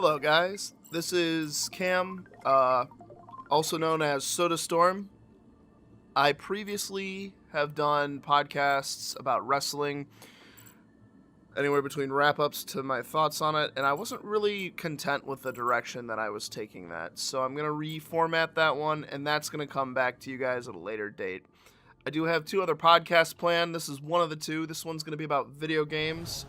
Hello, guys. This is Cam, also known as SodaStorm. I previously have done podcasts about wrestling, anywhere between wrap-ups to my thoughts on it, and I wasn't really content with the direction that I was taking that. So I'm going to reformat that one, and that's going to come back to you guys at a later date. I do have two other podcasts planned. This is one of the two. This one's going to be about video games.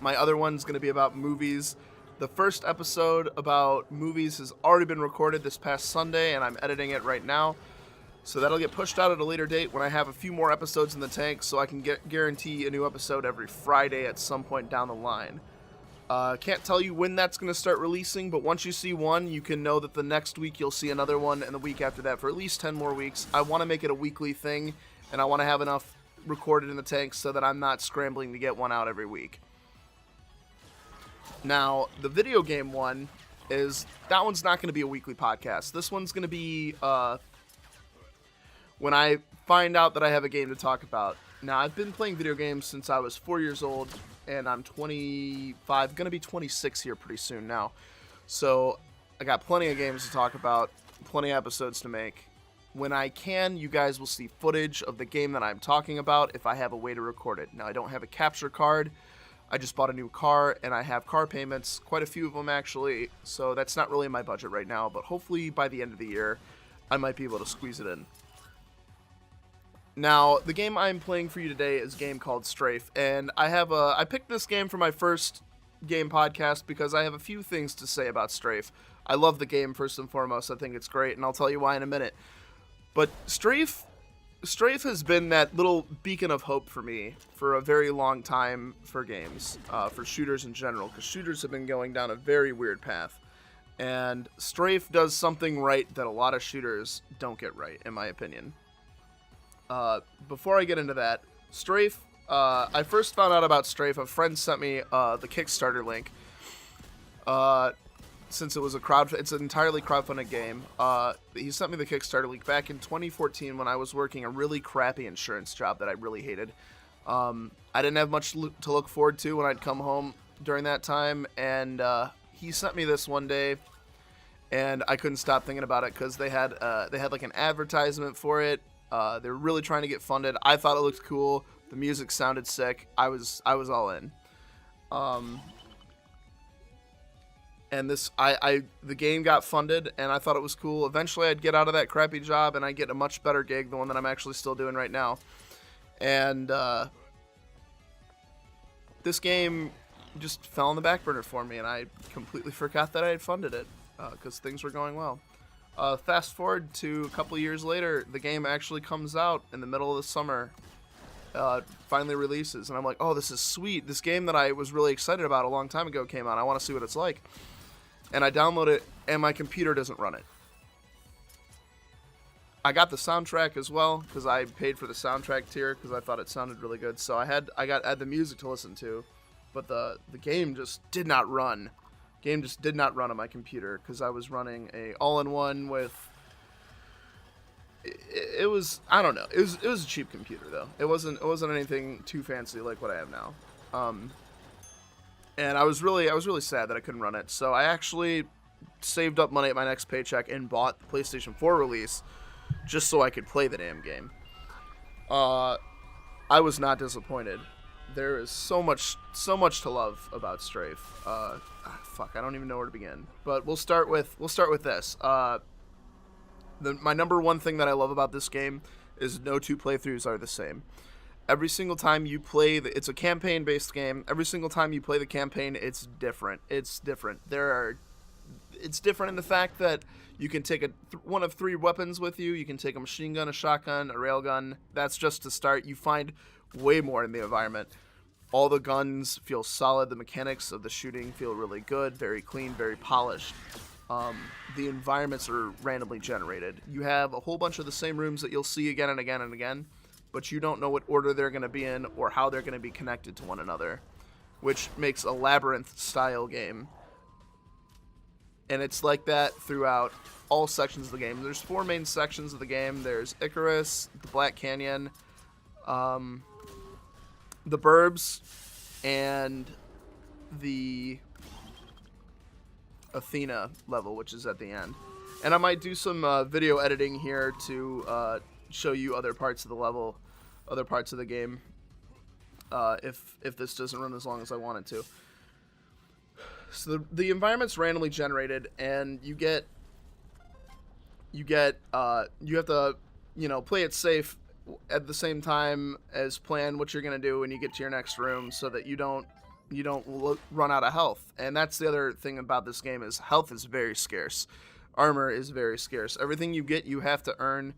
My other one's going to be about movies. The first episode about movies has already been recorded this past Sunday, and I'm editing it right now. So that'll get pushed out at a later date when I have a few more episodes in the tank, so I can guarantee a new episode every Friday at some point down the line. Can't tell you when that's going to start releasing, but once you see one, you can know that the next week you'll see another one, and the week after that for at least 10 more weeks. I want to make it a weekly thing, and I want to have enough recorded in the tank so that I'm not scrambling to get one out every week. Now, the video game one that one's not going to be a weekly podcast. This one's going to be when I find out that I have a game to talk about. Now, I've been playing video games since I was 4 years old, and I'm 25, going to be 26 here pretty soon now. So, I got plenty of games to talk about, plenty of episodes to make. When I can, you guys will see footage of the game that I'm talking about if I have a way to record it. Now, I don't have a capture card. I just bought a new car, and I have car payments, quite a few of them actually, so that's not really in my budget right now, but hopefully by the end of the year, I might be able to squeeze it in. Now, the game I'm playing for you today is a game called Strafe, and I picked this game for my first game podcast because I have a few things to say about Strafe. I love the game first and foremost, I think it's great, and I'll tell you why in a minute. But Strafe has been that little beacon of hope for me for a very long time for games, for shooters in general, because shooters have been going down a very weird path. And Strafe does something right that a lot of shooters don't get right, in my opinion. Before I get into that, Strafe, I first found out about Strafe, a friend sent me the Kickstarter link. Since it's an entirely crowdfunded game. He sent me the Kickstarter link back in 2014 when I was working a really crappy insurance job that I really hated. I didn't have much to look forward to when I'd come home during that time, and he sent me this one day, and I couldn't stop thinking about it because they had like an advertisement for it. They were really trying to get funded. I thought it looked cool. The music sounded sick. I was all in. And the game got funded, and I thought it was cool. Eventually, I'd get out of that crappy job, and I'd get a much better gig, the one that I'm actually still doing right now. And this game just fell on the back burner for me, and I completely forgot that I had funded it because things were going well. Fast forward to a couple years later, the game actually comes out in the middle of the summer. Finally releases, and I'm like, oh, this is sweet. This game that I was really excited about a long time ago came out. I want to see what it's like. And I download it, and my computer doesn't run it. I got the soundtrack as well, because I paid for the soundtrack tier, because I thought it sounded really good. So I had the music to listen to, but the game just did not run. Game just did not run on my computer, because I was running a all-in-one with... It was, I don't know. It was a cheap computer though. It wasn't anything too fancy like what I have now. And I was really sad that I couldn't run it. So I actually saved up money at my next paycheck and bought the PlayStation 4 release just so I could play the damn game. I was not disappointed. There is so much to love about Strafe. Fuck, I don't even know where to begin. But we'll start with this. My number one thing that I love about this game is no two playthroughs are the same. Every single time you play, it's a campaign-based game. Every single time you play the campaign, it's different. It's different. It's different in the fact that you can take one of three weapons with you. You can take a machine gun, a shotgun, a railgun. That's just to start. You find way more in the environment. All the guns feel solid. The mechanics of the shooting feel really good, very clean, very polished. The environments are randomly generated. You have a whole bunch of the same rooms that you'll see again and again and again, but you don't know what order they're going to be in or how they're going to be connected to one another, which makes a labyrinth-style game. And it's like that throughout all sections of the game. There's 4 main sections of the game. There's Icarus, the Black Canyon, the Burbs, and the Athena level, which is at the end. And I might do some video editing here to show you other parts of the level, other parts of the game, if this doesn't run as long as I want it to. So the environment's randomly generated, and you have to, play it safe at the same time as plan what you're gonna do when you get to your next room, so that you don't run out of health. And that's the other thing about this game, is health is very scarce. Armor is very scarce. Everything you get, you have to earn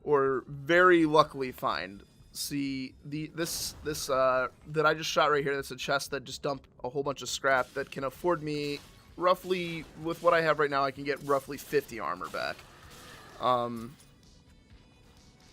or very luckily find. See, this that I just shot right here, that's a chest that just dumped a whole bunch of scrap that can afford me roughly, with what I have right now, I can get roughly 50 armor back.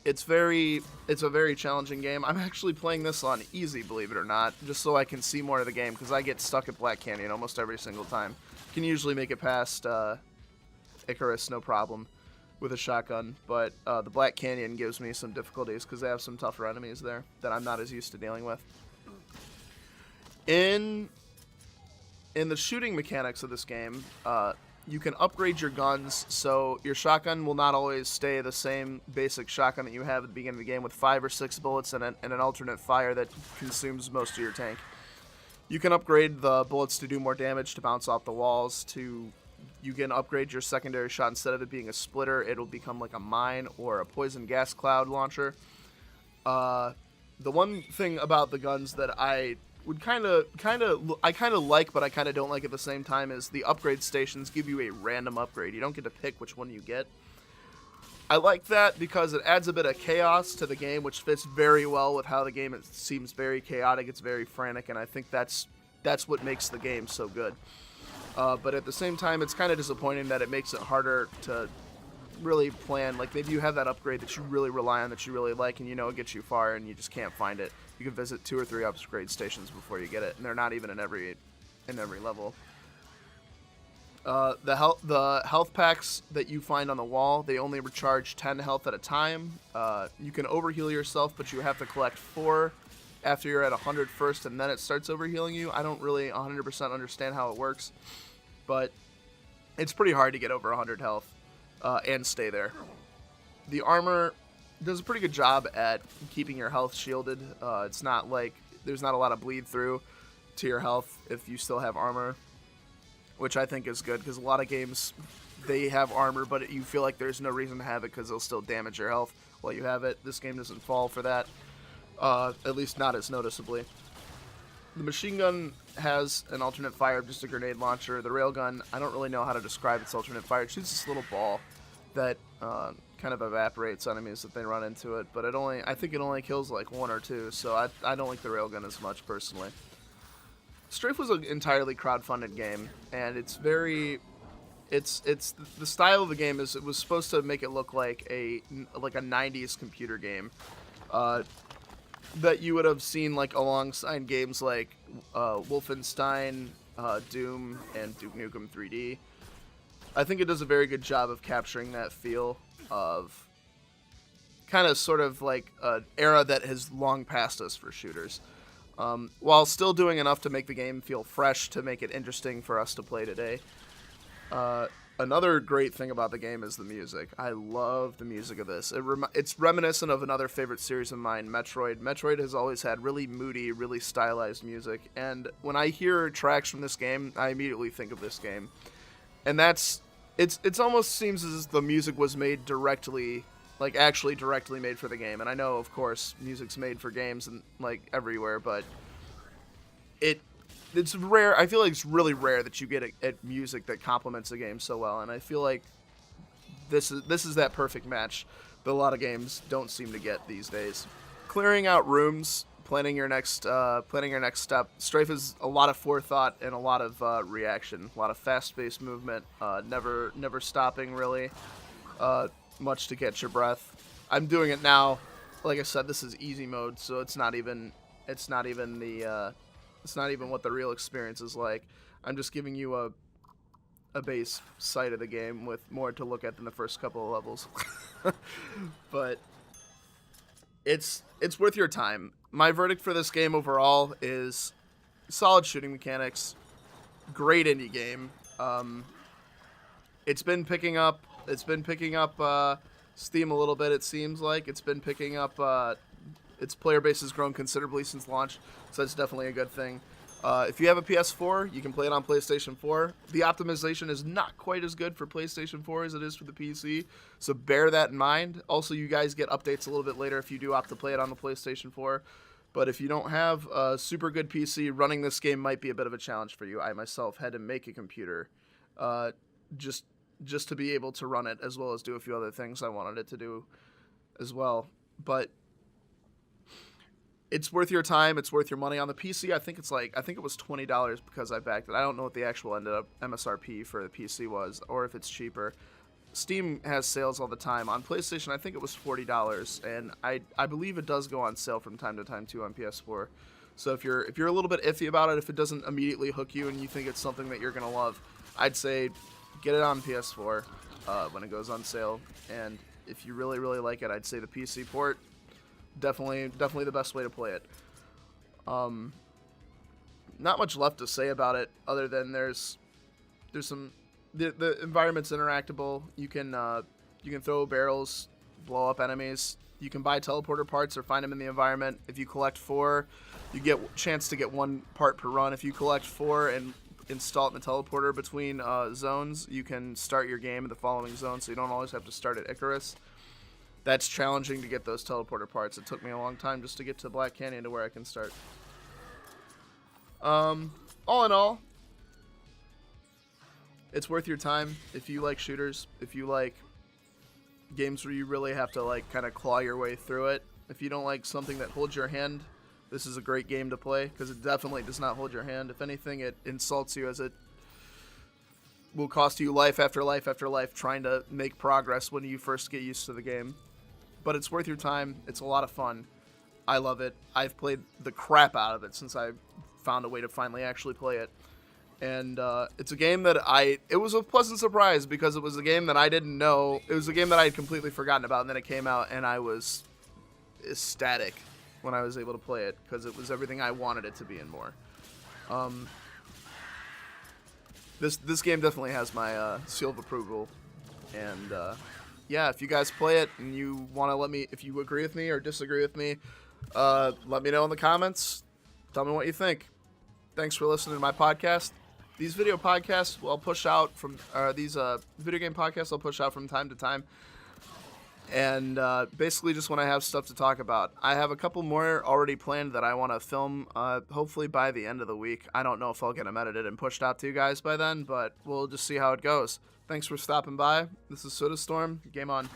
It's a very challenging game. I'm actually playing this on easy, believe it or not, just so I can see more of the game, because I get stuck at Black Canyon almost every single time. Can usually make it past Icarus, no problem, with a shotgun, but the Black Canyon gives me some difficulties because they have some tougher enemies there that I'm not as used to dealing with. In the shooting mechanics of this game, you can upgrade your guns, so your shotgun will not always stay the same basic shotgun that you have at the beginning of the game with 5 or 6 bullets and an alternate fire that consumes most of your tank. You can upgrade the bullets to do more damage, to bounce off the walls, you can upgrade your secondary shot. Instead of it being a splitter, it'll become like a mine or a poison gas cloud launcher. The one thing about the guns that I would kind of like, but I kind of don't like at the same time, is the upgrade stations give you a random upgrade. You don't get to pick which one you get. I like that because it adds a bit of chaos to the game, which fits very well with how the game, it seems very chaotic, it's very frantic, and I think that's what makes the game so good. But at the same time, it's kind of disappointing that it makes it harder to really plan. Like, maybe you have that upgrade that you really rely on, that you really like, and it gets you far, and you just can't find it. You can visit 2 or 3 upgrade stations before you get it, and they're not even in every level. The health packs that you find on the wall, they only recharge 10 health at a time. You can overheal yourself, but you have to collect 4 after you're at 100 first, and then it starts overhealing you. I don't really 100% understand how it works, but it's pretty hard to get over 100 health and stay there. The armor does a pretty good job at keeping your health shielded. It's not like there's not a lot of bleed through to your health if you still have armor, which I think is good, because a lot of games, they have armor, but you feel like there's no reason to have it because it'll still damage your health while you have it. This game doesn't fall for that, at least not as noticeably. The machine gun has an alternate fire, just a grenade launcher. The railgun, I don't really know how to describe its alternate fire. It shoots this little ball that kind of evaporates enemies if they run into it, but I think it only kills like 1 or 2, so I don't like the railgun as much personally. Strafe was an entirely crowdfunded game, and it's the style of the game is, it was supposed to make it look like a 90s computer game that you would have seen like alongside games like Wolfenstein, Doom, and Duke Nukem 3D. I think it does a very good job of capturing that feel of kind of sort of like an era that has long passed us for shooters, while still doing enough to make the game feel fresh, to make it interesting for us to play today. Another great thing about the game is the music. I love the music of this. It's reminiscent of another favorite series of mine, Metroid. Metroid has always had really moody, really stylized music, and when I hear tracks from this game, I immediately think of this game. And it's almost seems as if the music was made directly, like actually directly made for the game. And I know, of course, music's made for games and like everywhere, but it's rare. I feel like it's really rare that you get a music that complements a game so well, and I feel like this is that perfect match that a lot of games don't seem to get these days. Clearing out rooms, planning your next step. Strafe is a lot of forethought and a lot of reaction, a lot of fast-paced movement, never stopping really, much to catch your breath. I'm doing it now. Like I said, this is easy mode, so it's not even what the real experience is like. I'm just giving you a base sight of the game with more to look at than the first couple of levels. But it's worth your time. My verdict for this game overall is solid shooting mechanics, great indie game, It's been picking up. Steam a little bit. It seems like it's been picking up. Its player base has grown considerably since launch, so that's definitely a good thing. If you have a PS4, you can play it on PlayStation 4. The optimization is not quite as good for PlayStation 4 as it is for the PC, so bear that in mind. Also, you guys get updates a little bit later if you do opt to play it on the PlayStation 4. But if you don't have a super good PC, running this game might be a bit of a challenge for you. I myself had to make a computer just to be able to run it, as well as do a few other things I wanted it to do as well. But it's worth your time. It's worth your money. On the PC, I think it was $20 because I backed it. I don't know what the actual ended up MSRP for the PC was, or if it's cheaper. Steam has sales all the time. On PlayStation, I think it was $40, and I believe it does go on sale from time to time too on PS4. So if you're a little bit iffy about it, if it doesn't immediately hook you and you think it's something that you're gonna love, I'd say get it on PS4 when it goes on sale. And if you really like it, I'd say the PC port definitely the best way to play it. Not much left to say about it other than there's some. The environment's interactable. You can throw barrels, blow up enemies. You can buy teleporter parts or find them in the environment. If you collect 4, you get a chance to get 1 part per run. If you collect 4 and install it in the teleporter between zones, you can start your game in the following zone, so you don't always have to start at Icarus. That's challenging to get those teleporter parts. It took me a long time just to get to Black Canyon to where I can start. All in all, it's worth your time if you like shooters, if you like games where you really have to like kind of claw your way through it. If you don't like something that holds your hand, this is a great game to play because it definitely does not hold your hand. If anything, it insults you as it will cost you life after life after life trying to make progress when you first get used to the game. But it's worth your time. It's a lot of fun. I love it. I've played the crap out of it since I found a way to finally actually play it. And it's a game that it was a pleasant surprise because it was a game that I didn't know. It was a game that I had completely forgotten about, and then it came out, and I was ecstatic when I was able to play it because it was everything I wanted it to be and more. This game definitely has my seal of approval, and yeah, if you guys play it and you want to let me, if you agree with me or disagree with me, let me know in the comments. Tell me what you think. Thanks for listening to my podcast. These video podcasts I'll push out from these video game podcasts I'll push out from time to time, and basically just when I have stuff to talk about. I have a couple more already planned that I want to film, hopefully by the end of the week. I don't know if I'll get them edited and pushed out to you guys by then, but we'll just see how it goes. Thanks for stopping by. This is SodaStorm. Game on.